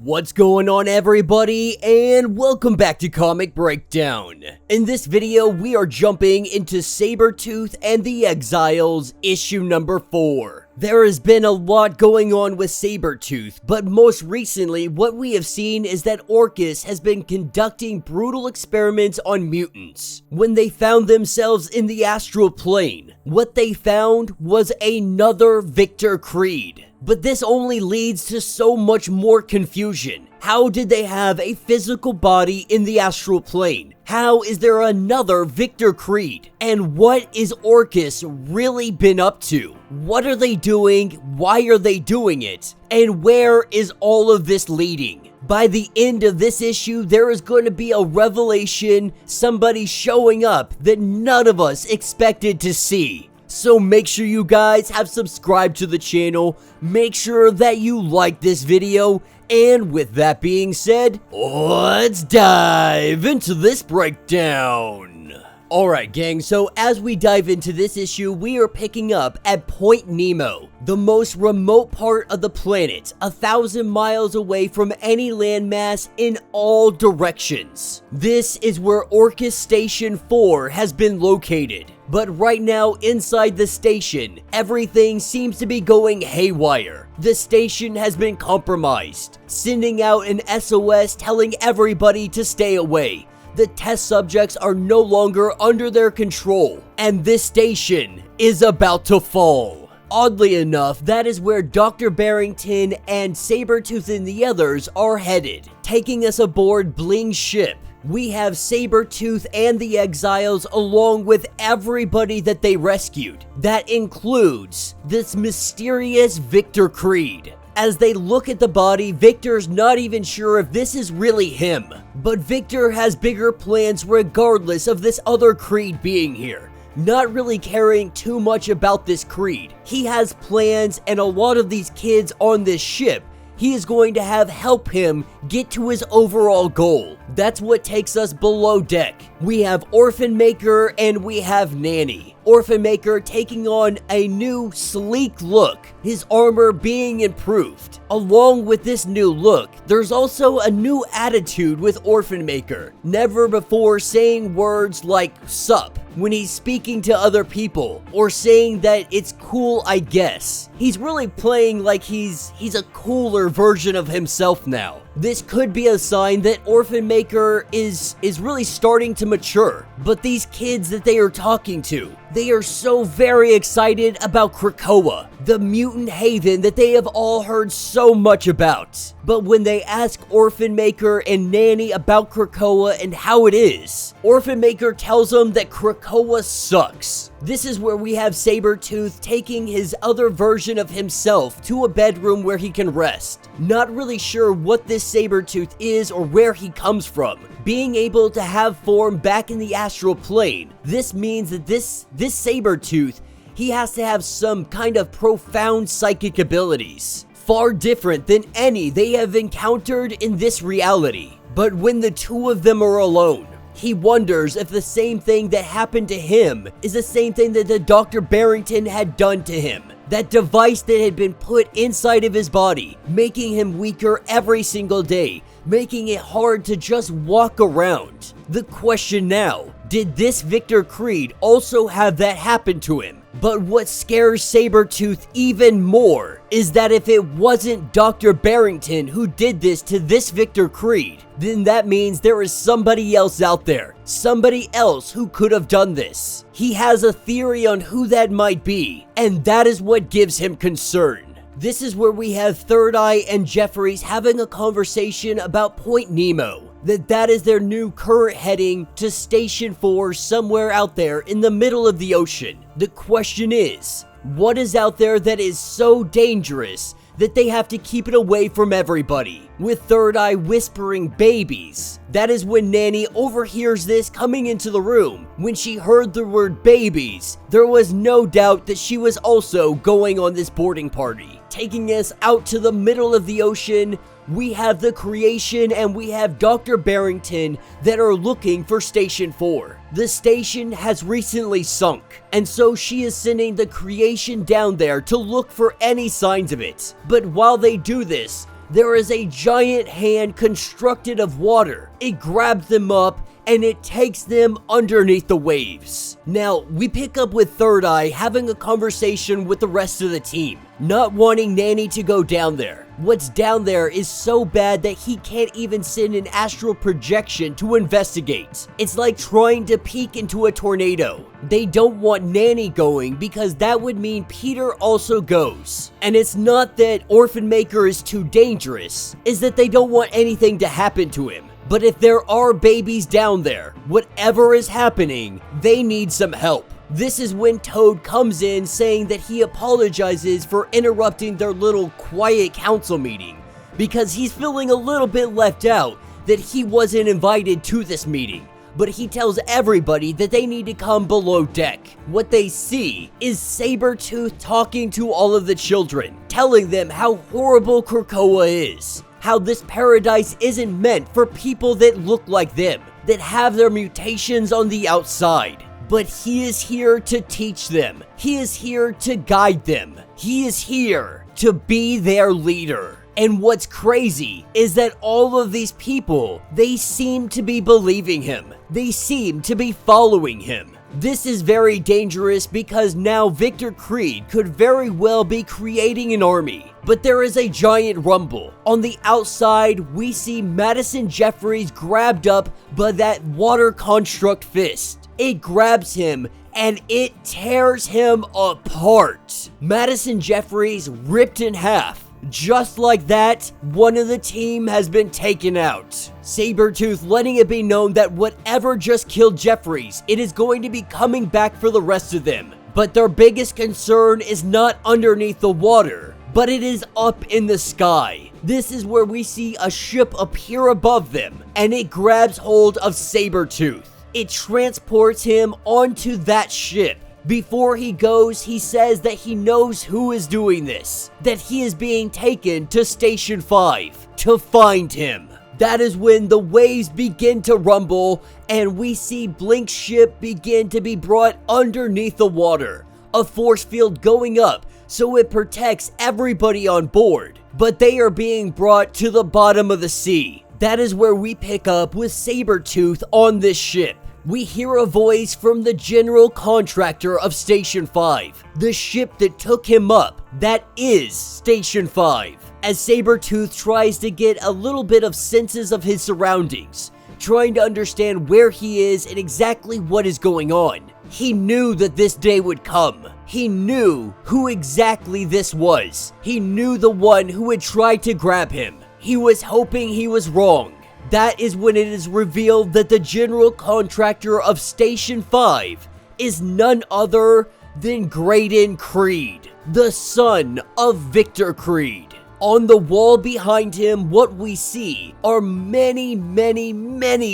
What's going on, everybody, and welcome back to Comic Breakdown. In this video, we are jumping into Sabretooth and the Exiles, issue number 4. There has been a lot going on with Sabretooth, but most recently, what we have seen is that ORCHIS has been conducting brutal experiments on mutants. When they found themselves in the astral plane, what they found was another Victor Creed. But this only leads to so much more confusion. How did they have a physical body in the astral plane? How is there another Victor Creed? And what is ORCHIS really been up to? What are they doing? Why are they doing it? And where is all of this leading? By the end of this issue, there is going to be a revelation, somebody showing up that none of us expected to see. So make sure you guys have subscribed to the channel, make sure that you like this video, and with that being said, let's dive into this breakdown. Alright gang, so as we dive into this issue, we are picking up at Point Nemo, the most remote part of the planet, 1,000 miles away from any landmass in all directions. This is where ORCHIS Station 4 has been located. But right now, inside the station, everything seems to be going haywire. The station has been compromised, sending out an SOS telling everybody to stay away. The test subjects are no longer under their control, and this station is about to fall. Oddly enough, that is where Dr. Barrington and Sabretooth and the others are headed, taking us aboard Bling's ship. We have Sabretooth and the Exiles along with everybody that they rescued. That includes this mysterious Victor Creed. As they look at the body, Victor's not even sure if this is really him. But Victor has bigger plans regardless of this other Creed being here. Not really caring too much about this Creed. He has plans, and a lot of these kids on this ship he is going to have help him get to his overall goal. That's what takes us below deck. We have Orphan Maker and we have Nanny. Orphan Maker taking on a new sleek look, his armor being improved. Along with this new look, there's also a new attitude with Orphan Maker. Never before saying words like sup when he's speaking to other people, or saying that it's cool, I guess. He's really playing like he's a cooler version of himself now. This could be a sign that Orphan Maker is really starting to mature. But these kids that they are talking to, they are so very excited about Krakoa, the mutant haven that they have all heard so much about. But when they ask Orphan Maker and Nanny about Krakoa and how it is, Orphan Maker tells them that Krakoa sucks. This is where we have Sabretooth taking his other version of himself to a bedroom where he can rest. Not really sure what this Sabretooth is or where he comes from. Being able to have form back in the astral plane, this means that this Sabretooth, he has to have some kind of profound psychic abilities. Far different than any they have encountered in this reality. But when the two of them are alone, he wonders if the same thing that happened to him is the same thing that the Dr. Barrington had done to him. That device that had been put inside of his body, making him weaker every single day, making it hard to just walk around. The question now, did this Victor Creed also have that happen to him? But what scares Sabretooth even more is that if it wasn't Dr. Barrington who did this to this Victor Creed, then that means there is somebody else out there. Somebody else who could have done this. He has a theory on who that might be, and that is what gives him concern. This is where we have Third Eye and Jeffries having a conversation about Point Nemo. That is their new current heading to Station 4 somewhere out there in the middle of the ocean. The question is, what is out there that is so dangerous that they have to keep it away from everybody? With Third Eye whispering babies. That is when Nanny overhears this coming into the room. When she heard the word babies, there was no doubt that she was also going on this boarding party. Taking us out to the middle of the ocean, we have the Creation and we have Dr. Barrington that are looking for Station 4. The station has recently sunk, and so she is sending the Creation down there to look for any signs of it. But while they do this, there is a giant hand constructed of water. It grabs them up and it takes them underneath the waves. Now, we pick up with Third Eye having a conversation with the rest of the team, not wanting Nanny to go down there. What's down there is so bad that he can't even send an astral projection to investigate. It's like trying to peek into a tornado. They don't want Nanny going because that would mean Peter also goes. And it's not that Orphan Maker is too dangerous, it's that they don't want anything to happen to him. But if there are babies down there, whatever is happening, they need some help. This is when Toad comes in saying that he apologizes for interrupting their little quiet council meeting because he's feeling a little bit left out that he wasn't invited to this meeting. But he tells everybody that they need to come below deck. What they see is Sabretooth talking to all of the children, telling them how horrible Krakoa is. How this paradise isn't meant for people that look like them, that have their mutations on the outside. But he is here to teach them. He is here to guide them. He is here to be their leader. And what's crazy is that all of these people, they seem to be believing him. They seem to be following him. This is very dangerous because now Victor Creed could very well be creating an army. But there is a giant rumble. On the outside, we see Madison Jeffries grabbed up by that water construct fist. It grabs him and it tears him apart. Madison Jeffries ripped in half. Just like that, one of the team has been taken out. Sabretooth letting it be known that whatever just killed Jeffries, it is going to be coming back for the rest of them. But their biggest concern is not underneath the water, but it is up in the sky. This is where we see a ship appear above them, and it grabs hold of Sabretooth. It transports him onto that ship. Before he goes, he says that he knows who is doing this, that he is being taken to Station 5 to find him. That is when the waves begin to rumble and we see Blink's ship begin to be brought underneath the water. A force field going up so it protects everybody on board, but they are being brought to the bottom of the sea. That is where we pick up with Sabretooth on this ship. We hear a voice from the general contractor of Station 5, the ship that took him up. That is Station 5. As Sabretooth tries to get a little bit of senses of his surroundings, trying to understand where he is and exactly what is going on. He knew that this day would come. He knew who exactly this was. He knew the one who had tried to grab him. He was hoping he was wrong. That is when it is revealed that the general contractor of Station 5 is none other than Graydon Creed, the son of Victor Creed. On the wall behind him, what we see are many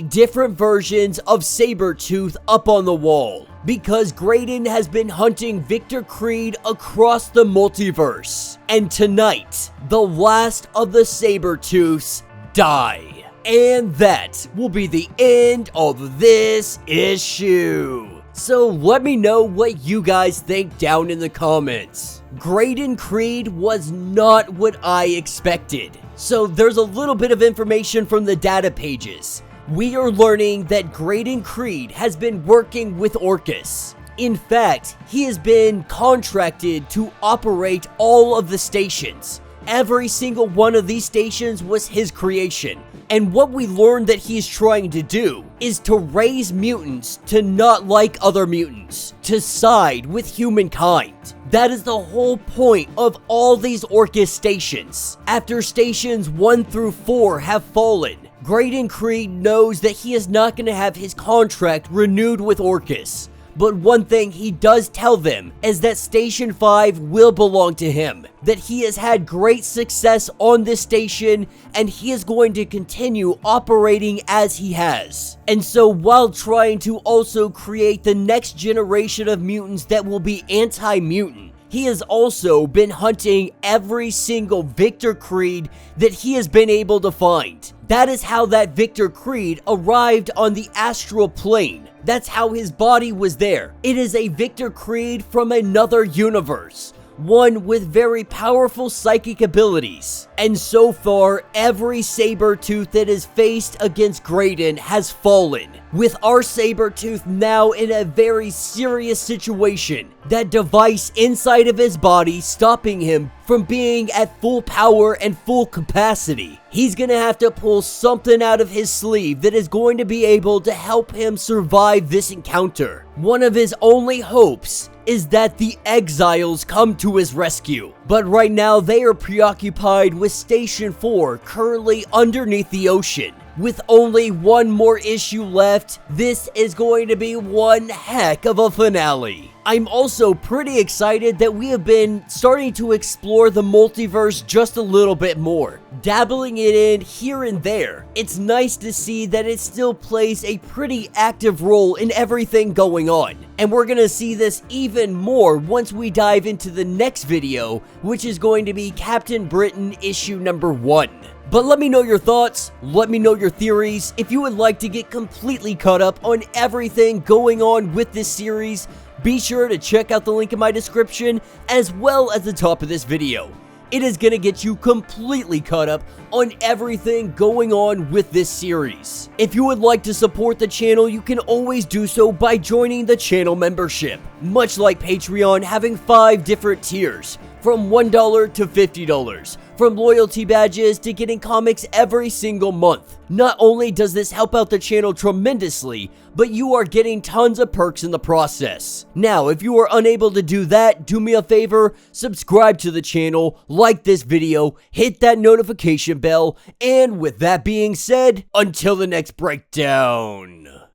different versions of Sabretooth up on the wall, because Graydon has been hunting Victor Creed across the multiverse. And tonight, the last of the Sabretooths die. And that will be the end of this issue. So let me know what you guys think down in the comments. Graydon Creed was not what I expected. So there's a little bit of information from the data pages. We are learning that Graydon Creed has been working with ORCHIS. In fact, he has been contracted to operate all of the stations. Every single one of these stations was his creation. And what we learned that he's trying to do is to raise mutants to not like other mutants, to side with humankind. That is the whole point of all these ORCHIS stations. After stations 1 through 4 have fallen, Graydon Creed knows that he is not going to have his contract renewed with ORCHIS. But one thing he does tell them is that Station 5 will belong to him, that he has had great success on this station and he is going to continue operating as he has. And so while trying to also create the next generation of mutants that will be anti-mutant, he has also been hunting every single Victor Creed that he has been able to find. That is how that Victor Creed arrived on the astral plane. That's how his body was there. It is a Victor Creed from another universe. one with very powerful psychic abilities. And so far, every Sabretooth that is faced against Graydon has fallen, with our Sabretooth now in a very serious situation. That device inside of his body stopping him from being at full power and full capacity. He's gonna have to pull something out of his sleeve that is going to be able to help him survive this encounter. One of his only hopes is that the Exiles come to his rescue. But right now they are preoccupied with Station 4 currently underneath the ocean. With only one more issue left, this is going to be one heck of a finale. I'm also pretty excited that we have been starting to explore the multiverse just a little bit more, dabbling it in here and there. It's nice to see that it still plays a pretty active role in everything going on. And we're gonna see this even more once we dive into the next video, which is going to be Captain Britain issue number 1. But let me know your thoughts, let me know your theories. If you would like to get completely caught up on everything going on with this series, be sure to check out the link in my description as well as the top of this video. It is going to get you completely caught up on everything going on with this series. If you would like to support the channel, you can always do so by joining the channel membership. Much like Patreon having 5 different tiers, from $1 to $50. From loyalty badges to getting comics every single month. Not only does this help out the channel tremendously, but you are getting tons of perks in the process. Now, if you are unable to do that, do me a favor, subscribe to the channel, like this video, hit that notification bell, and with that being said, until the next breakdown.